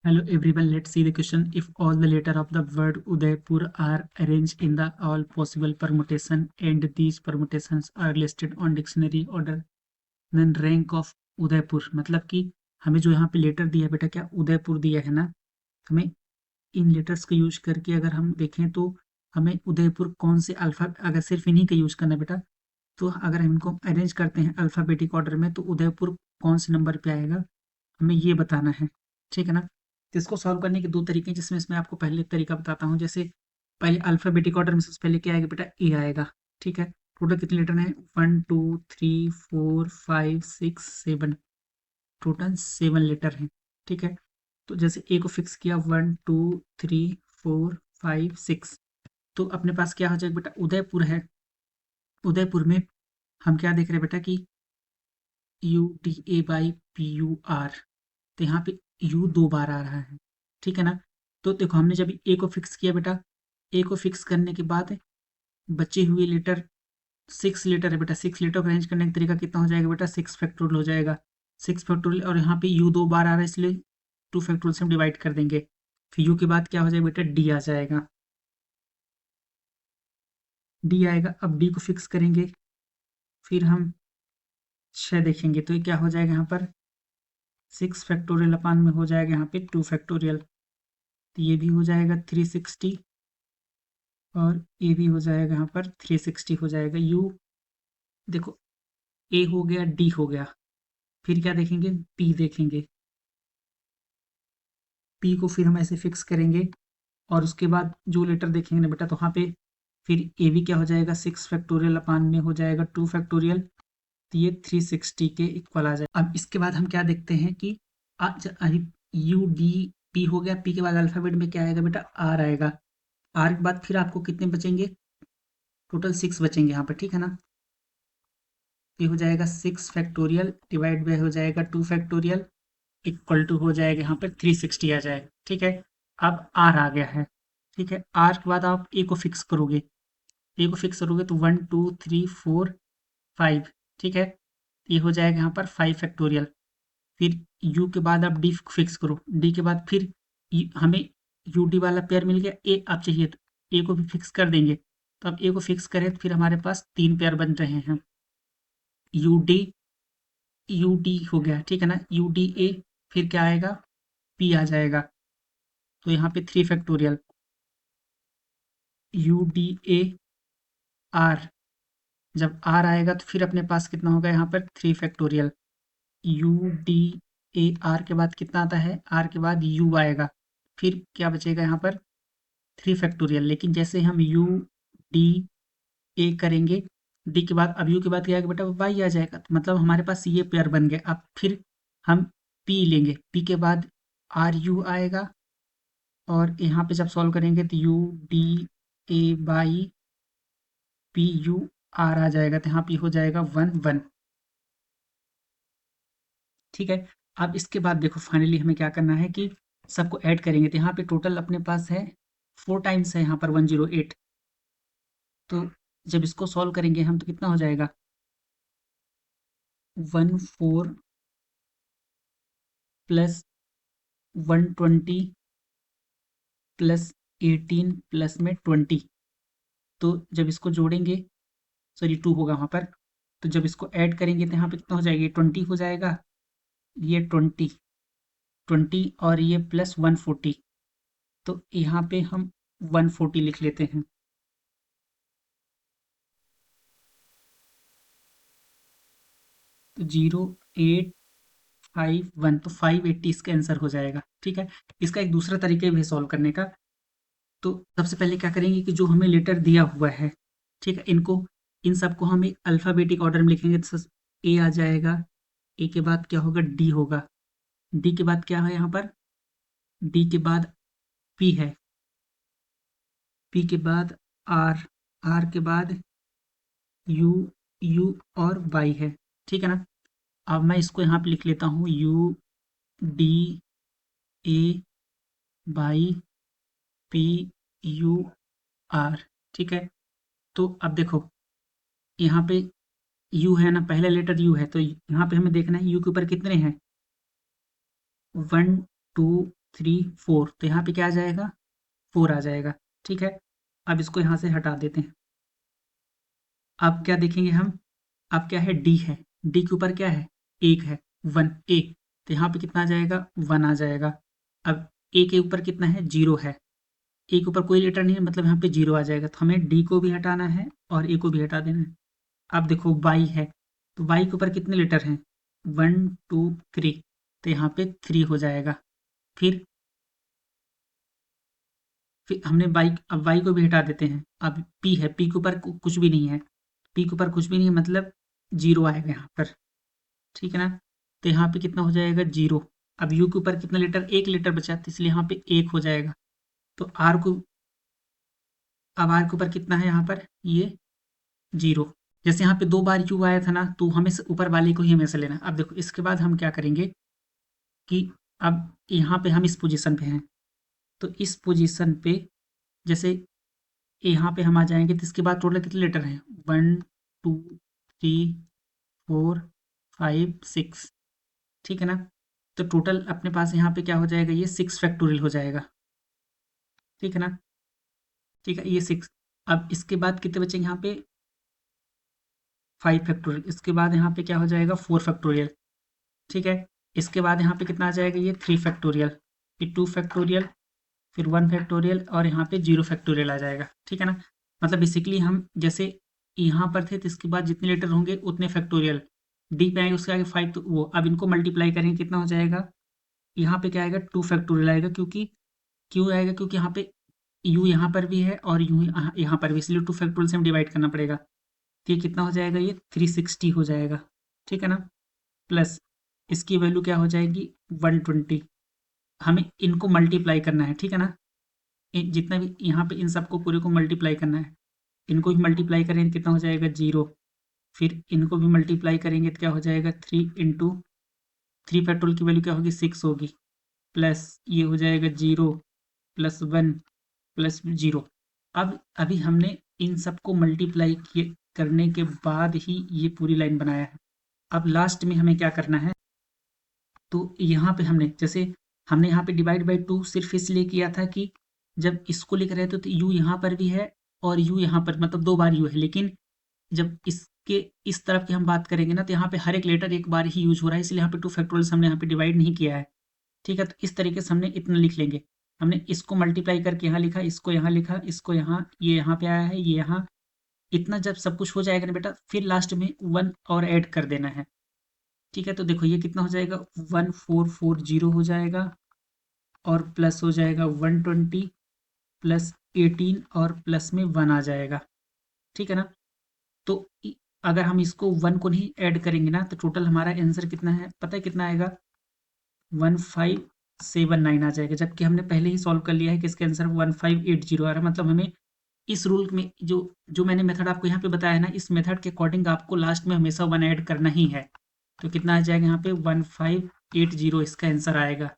Hello everyone, let's see the question. If all the letters of the word Udaipur are arranged in the all possible permutation and these permutations are listed on dictionary order, then rank of Udaipur मतलब कि हमें जो यहाँ पे letter दिया है बेटा, क्या उदयपुर दिया है ना, हमें इन लेटर्स का यूज करके अगर हम देखें तो हमें उदयपुर कौन से अल्फा, अगर सिर्फ इन्हीं का यूज करना बेटा, तो अगर हम इनको अरेंज करते हैं अल्फाबेटिक ऑर्डर में तो उदयपुर कौन से नंबर पे आएगा, हमें ये बताना है। ठीक है ना। तो इसको सॉल्व करने के दो तरीके हैं, जिसमें इसमें आपको पहले तरीका बताता हूँ। जैसे पहले अल्फाबेटिक ऑर्डर में सबसे पहले क्या आएगा बेटा, ए आएगा। ठीक है। टोटल कितने लेटर हैं, 1 2 3 4 5 6 7, टोटल 7 लेटर हैं। ठीक है। तो जैसे ए को फिक्स किया 1 2 3 4 5 6, तो अपने पास क्या हो जाएगा बेटा, उदयपुर है। उदयपुर में हम क्या देख रहे हैं बेटा कि UDAPUR, तो यहाँ पे U 2 बार आ रहा है। ठीक है ना। तो देखो हमने जब ए को फिक्स किया बेटा, ए को फिक्स करने के बाद बचे हुए लेटर 6 लेटर है बेटा, 6 लेटर को अरेंज करने का तरीका कितना हो जाएगा बेटा, 6 फैक्टोरियल हो जाएगा। 6 फैक्टोरियल, और यहाँ पे U 2 बार आ रहा है इसलिए 2 फैक्टोरियल से हम डिवाइड कर देंगे। फिर U के बाद क्या हो जाएगा बेटा, D आ जाएगा। D आएगा, अब D को फिक्स करेंगे, फिर हम 6 देखेंगे तो ये क्या हो जाएगा, यहाँ पर 6 फैक्टोरियल अपान में हो जाएगा यहाँ पे 2 फैक्टोरियल, तो ये भी हो जाएगा 360, और ये भी हो जाएगा यहाँ पर 360 हो जाएगा। U देखो, ए हो गया, डी हो गया, फिर क्या देखेंगे, पी देखेंगे। पी को फिर हम ऐसे फिक्स करेंगे, और उसके बाद जो लेटर देखेंगे ना बेटा, तो वहाँ पे फिर ए भी क्या हो जाएगा, 6 फैक्टोरियल अपान में हो जाएगा 2 फैक्टोरियल, तो ये 360 के इक्वल आ जाए। अब इसके बाद हम क्या देखते हैं कि यू डी पी हो गया, पी के बाद अल्फाबेट में क्या आएगा बेटा, आर आएगा। आर के बाद फिर आपको कितने बचेंगे, टोटल 6 बचेंगे यहाँ पर। ठीक है ना। ये हो जाएगा 6 फैक्टोरियल डिवाइड बाय हो जाएगा 2 फैक्टोरियल, इक्वल टू हो जाएगा यहाँ पर 360 आ जाएगा। ठीक है। अब आर आ गया है। ठीक है। आर के बाद आप ए को फिक्स करोगे, ए को फिक्स करोगे तो 1 2 3 4 5। ठीक है। ये हो जाएगा यहाँ पर 5 फैक्टोरियल। फिर यू के बाद आप डी फिक्स करो, डी के बाद फिर हमें यू डी वाला पेयर मिल गया, ए आप चाहिए तो ए को भी फिक्स कर देंगे। तो अब ए को फिक्स करें तो फिर हमारे पास 3 पेयर बन रहे हैं। यू डी, यू डी हो गया। ठीक है ना। यू डी ए, फिर क्या आएगा, पी आ जाएगा, तो यहाँ पे 3 factorial. U D A R, जब आर आएगा तो फिर अपने पास कितना होगा यहाँ पर 3 factorial. U D A R के बाद कितना आता है, आर के बाद यू आएगा, फिर क्या बचेगा यहाँ पर 3 फैक्टोरियल। लेकिन जैसे हम यू डी ए करेंगे, डी के बाद अब यू के बाद क्या आएगा बेटा, वाई आ जाएगा, तो मतलब हमारे पास ये पेयर बन गए। अब फिर हम पी लेंगे, पी के बाद आर यू आएगा, और यहाँ पे जब सॉल्व करेंगे तो u D A by P U r आ जाएगा, तो यहाँ पे हो जाएगा 1 1। ठीक है। अब इसके बाद देखो फाइनली हमें क्या करना है कि सबको ऐड करेंगे, तो यहाँ पे टोटल अपने पास है 4 टाइम्स है यहाँ पर 108। तो जब इसको सॉल्व करेंगे हम तो कितना हो जाएगा, 14 प्लस 120 प्लस 18 प्लस में 20। तो जब इसको जोड़ेंगे, सॉरी 2 होगा वहाँ पर, तो जब इसको ऐड करेंगे तो यहाँ पे कितना हो जाएगा, 20 हो जाएगा, ये 20 और ये प्लस 140, तो यहाँ पे हम 140 लिख लेते हैं। तो 0851, तो 580 इसका आंसर हो जाएगा। ठीक है। इसका एक दूसरा तरीका भी है सॉल्व करने का। तो सबसे पहले क्या करेंगे कि जो हमें लेटर दिया हुआ है, ठीक है, इनको, इन सबको हम एक अल्फ़ाबेटिक ऑर्डर में लिखेंगे। तो ए आ जाएगा, ए के बाद क्या होगा, डी होगा, डी के बाद क्या है यहाँ पर, डी के बाद पी है, पी के बाद आर, आर के बाद यू, यू और वाई है। ठीक है ना। अब मैं इसको यहाँ पे लिख लेता हूँ, U D A by P U R. ठीक है। तो अब देखो यहाँ पे यू है ना, पहला लेटर यू है, तो यहाँ पे हमें देखना है यू के ऊपर कितने हैं, 1 3 4, तो यहाँ पे क्या आ जाएगा 4 आ जाएगा। ठीक है, अब इसको यहाँ से हटा देते हैं। अब क्या देखेंगे हम, अब क्या है डी है, डी के ऊपर क्या है 1 है 1 ए, तो यहाँ पे कितना आ जाएगा 1 आ जाएगा। अब ए के ऊपर कितना है 0 है, ए के ऊपर कोई लेटर नहीं है मतलब यहाँ पे 0 आ जाएगा, तो हमें डी को भी हटाना है और ए को भी हटा देना है। अब देखो वाई है, तो वाई के ऊपर कितने लेटर हैं 1 2 3, तो यहाँ पे 3 हो जाएगा। फिर हमने वाई, अब वाई को भी हटा देते हैं। अब पी है, पी के ऊपर कुछ भी नहीं है, पी के ऊपर कुछ भी नहीं है मतलब 0 आएगा यहाँ पर। ठीक है ना, तो यहाँ पे कितना हो जाएगा 0। अब यू के ऊपर कितना लेटर, एक लेटर बचा, तो इसलिए यहाँ पे 1 हो जाएगा। तो आर को, अब आर के ऊपर कितना है यहाँ पर ये 0। जैसे यहाँ पे 2 बार यू आया था ना, तो हमें ऊपर वाले को ही हमेशा लेना है। अब देखो इसके बाद हम क्या करेंगे कि अब यहाँ पे हम इस पोजीशन पे हैं, तो इस पोजीशन पे जैसे यहाँ पे हम आ जाएंगे, तो इसके बाद टोटल कितने लेटर हैं 1 2 3 4 5 6। ठीक है ना, तो टोटल अपने पास यहाँ पे क्या हो जाएगा ये 6 फैक्टोरियल हो जाएगा। ठीक है ना, ठीक है ये 6। अब इसके बाद कितने बचेंगे यहाँ पे 5 फैक्टोरियल, इसके बाद यहाँ पे क्या हो जाएगा 4 फैक्टोरियल। ठीक है, इसके बाद यहाँ पे कितना आ जाएगा ये 3 फैक्टोरियल, फिर 2 फैक्टोरियल, फिर 1 फैक्टोरियल और यहाँ पे 0 फैक्टोरियल आ जाएगा। ठीक है ना, मतलब बेसिकली हम जैसे यहाँ पर थे तो इसके बाद जितने लेटर होंगे उतने फैक्टोरियल, डी पे आएंगे उसके आगे 5, तो वो अब इनको मल्टीप्लाई करेंगे कितना हो जाएगा, यहाँ पे क्या आएगा 2 फैक्टोरियल आएगा, क्योंकि क्यों आएगा क्योंकि यहाँ पे यू यहाँ पर भी है और यू यहाँ पर भी, इसलिए 2 फैक्टोरियल से हम डिवाइड करना पड़ेगा। तो ये कितना हो जाएगा ये 360 हो जाएगा। ठीक है ना, प्लस इसकी वैल्यू क्या हो जाएगी 120। हमें इनको मल्टीप्लाई करना है। ठीक है ना, जितना भी यहाँ पे इन सबको पूरे को मल्टीप्लाई करना है। इनको भी मल्टीप्लाई करेंगे कितना हो जाएगा 0, फिर इनको भी मल्टीप्लाई करेंगे तो क्या हो जाएगा 3 इंटू 3 फैक्टोरियल की वैल्यू क्या होगी 6 होगी, प्लस ये हो जाएगा 0 प्लस 1 प्लस 0। अब अभी हमने इन सबको मल्टीप्लाई किए करने के बाद ही ये पूरी लाइन बनाया है। अब लास्ट में हमें क्या करना है, तो यहाँ पे हमने जैसे हमने यहाँ पे डिवाइड बाई 2 सिर्फ इसलिए किया था कि जब इसको लिख रहे थे तो यू यहाँ पर भी है और यू यहाँ पर, मतलब 2 बार यू है, लेकिन जब इसके इस तरफ की हम बात करेंगे ना तो यहाँ पे हर एक लेटर एक बार ही यूज हो रहा है, इसलिए यहाँ पे 2 फैक्टोरियल हमने यहाँ पे डिवाइड नहीं किया है। ठीक है, तो इस तरीके से हमने इतना लिख लेंगे। हमने इसको मल्टीप्लाई करके यहाँ लिखा, इसको यहाँ लिखा, इसको यहाँ, ये यहाँ पे आया है, ये यहाँ, इतना जब सब कुछ हो जाएगा ना बेटा, फिर लास्ट में 1 और ऐड कर देना है। ठीक है, तो देखो ये कितना हो जाएगा 1440 हो जाएगा और प्लस हो जाएगा 120 प्लस 18 और प्लस में 1 आ जाएगा। ठीक है ना, तो अगर हम इसको 1 को नहीं ऐड करेंगे ना तो टोटल हमारा आंसर कितना है पता है कितना आएगा 1579 आ जाएगा, जबकि हमने पहले ही सॉल्व कर लिया है कि इसका आंसर 1580 आ रहा है। मतलब हमें इस रूल में जो जो मैंने मेथड आपको यहाँ पे बताया है ना, इस मेथड के अकॉर्डिंग आपको लास्ट में हमेशा 1 ऐड करना ही है। तो कितना आ जाएगा यहाँ पे 1580 इसका आंसर आएगा।